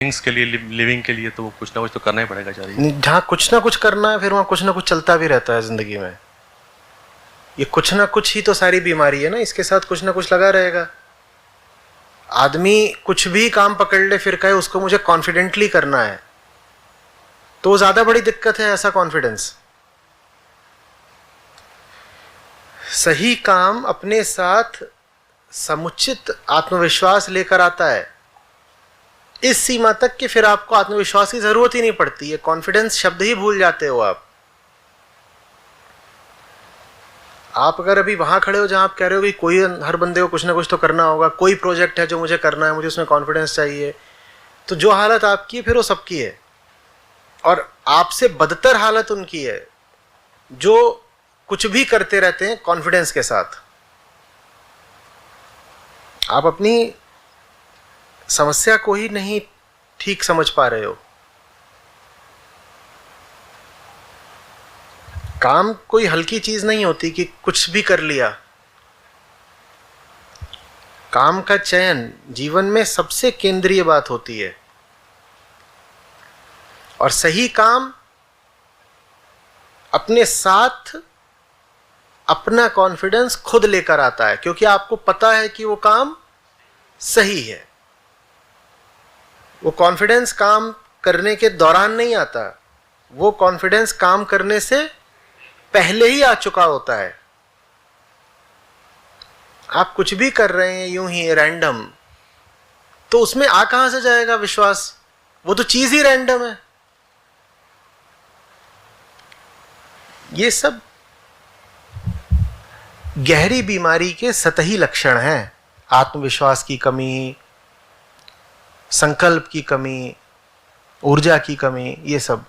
के लिए, लिविंग के लिए तो कुछ ना कुछ तो करना ही पड़ेगा। जहाँ कुछ ना कुछ करना है फिर वहाँ कुछ ना कुछ चलता भी रहता है जिंदगी में। ये कुछ ना कुछ ही तो सारी बीमारी है ना, इसके साथ कुछ ना कुछ लगा रहेगा। आदमी कुछ भी काम पकड़ ले फिर कहे उसको मुझे कॉन्फिडेंटली करना है, तो ज्यादा बड़ी दिक्कत है ऐसा कॉन्फिडेंस। सही काम अपने साथ समुचित आत्मविश्वास लेकर आता है, इस सीमा तक कि फिर आपको आत्मविश्वास की जरूरत ही नहीं पड़ती है, कॉन्फिडेंस शब्द ही भूल जाते हो आप अगर अभी वहां खड़े हो जहां आप कह रहे हो कि कोई, हर बंदे को कुछ ना कुछ तो करना होगा, कोई प्रोजेक्ट है जो मुझे करना है, मुझे उसमें कॉन्फिडेंस चाहिए, तो जो हालत आपकी है फिर वो सबकी है। और आपसे बदतर हालत उनकी है जो कुछ भी करते रहते हैं कॉन्फिडेंस के साथ। आप अपनी समस्या को ही नहीं ठीक समझ पा रहे हो। काम कोई हल्की चीज नहीं होती कि कुछ भी कर लिया। काम का चयन जीवन में सबसे केंद्रीय बात होती है, और सही काम अपने साथ अपना कॉन्फिडेंस खुद लेकर आता है, क्योंकि आपको पता है कि वो काम सही है। वो कॉन्फिडेंस काम करने के दौरान नहीं आता, वो कॉन्फिडेंस काम करने से पहले ही आ चुका होता है। आप कुछ भी कर रहे हैं यूं ही रैंडम, तो उसमें आ कहां से जाएगा विश्वास? वो तो चीज ही रैंडम है। ये सब गहरी बीमारी के सतही लक्षण हैं। आत्मविश्वास की कमी, संकल्प की कमी, ऊर्जा की कमी, ये सब।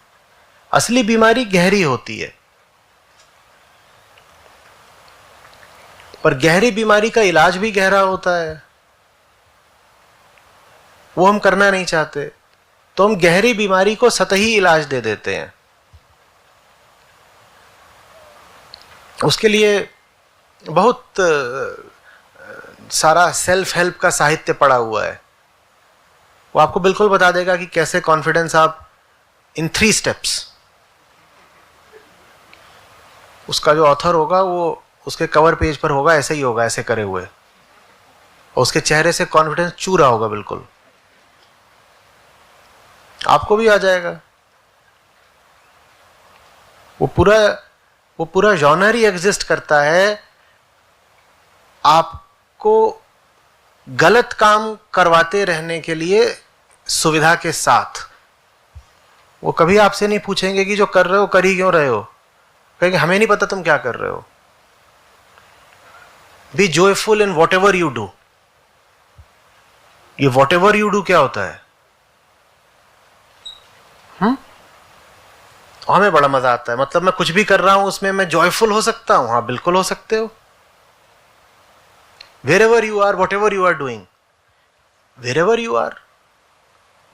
असली बीमारी गहरी होती है, पर गहरी बीमारी का इलाज भी गहरा होता है, वो हम करना नहीं चाहते, तो हम गहरी बीमारी को सतही इलाज दे देते हैं। उसके लिए बहुत सारा सेल्फ हेल्प का साहित्य पड़ा हुआ है। वो आपको बिल्कुल बता देगा कि कैसे कॉन्फिडेंस आप इन 3 स्टेप्स। उसका जो ऑथर होगा वो उसके कवर पेज पर होगा, ऐसे ही होगा, ऐसे करे हुए, और उसके चेहरे से कॉन्फिडेंस चू रहा होगा बिल्कुल। आपको भी आ जाएगा। वो पूरा जॉनर ही एग्जिस्ट करता है आपको गलत काम करवाते रहने के लिए, सुविधा के साथ। वो कभी आपसे नहीं पूछेंगे कि जो कर रहे हो कर ही क्यों रहे हो, कहेंगे हमें नहीं पता तुम क्या कर रहे हो। Be joyful in whatever you do. ये वॉट एवर यू डू क्या होता है? हमें बड़ा मजा आता है, मतलब मैं कुछ भी कर रहा हूं उसमें मैं जॉयफुल हो सकता हूं। हाँ, बिल्कुल हो सकते हो। wherever you are, whatever you are doing, wherever you are।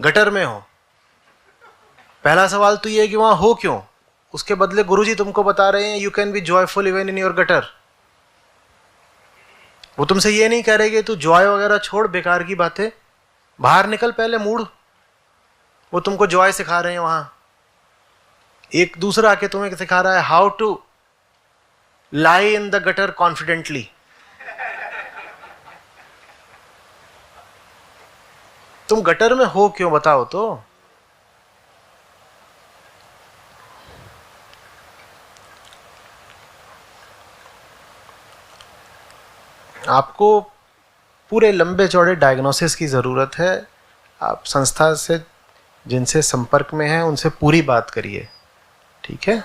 Gutter में हो, पहला सवाल तो ये है कि वहां हो क्यों? उसके बदले गुरुजी तुमको बता रहे हैं you can be joyful even in your gutter. वो तुमसे ये नहीं कह रहे कि तू जॉय वगैरह छोड़, बेकार की बातें, बाहर निकल पहले, मूड। वो तुमको जॉय सिखा रहे हैं वहां। एक दूसरा आके तुम्हें सिखा रहा है how to lie in the gutter confidently. तुम गटर में हो क्यों, बताओ तो। आपको पूरे लंबे चौड़े डायग्नोसिस की जरूरत है। आप संस्था से जिनसे संपर्क में हैं उनसे पूरी बात करिए, ठीक है?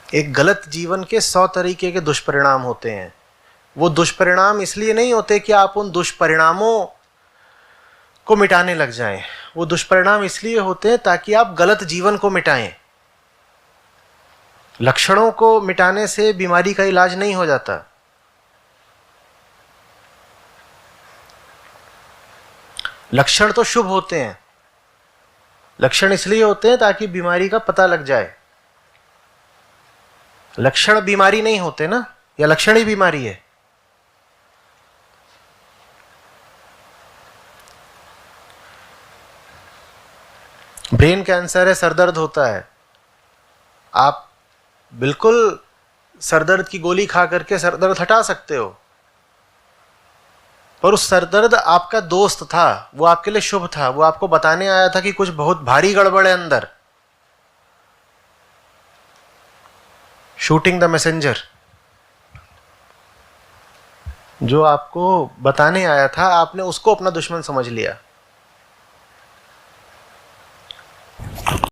एक गलत जीवन के 100 तरीके के दुष्परिणाम होते हैं। वो दुष्परिणाम इसलिए नहीं होते कि आप उन दुष्परिणामों को मिटाने लग जाएं। वो दुष्परिणाम इसलिए होते हैं ताकि आप गलत जीवन को मिटाएं। लक्षणों को मिटाने से बीमारी का इलाज नहीं हो जाता। लक्षण तो शुभ होते हैं। लक्षण इसलिए होते हैं ताकि बीमारी का पता लग जाए। लक्षण बीमारी नहीं होते ना, या लक्षण ही बीमारी है? ब्रेन कैंसर है, सरदर्द होता है, आप बिल्कुल सरदर्द की गोली खा करके सरदर्द हटा सकते हो, पर उस सरदर्द आपका दोस्त था, वो आपके लिए शुभ था, वो आपको बताने आया था कि कुछ बहुत भारी गड़बड़ है अंदर। शूटिंग द मैसेंजर, जो आपको बताने आया था, आपने उसको अपना दुश्मन समझ लिया।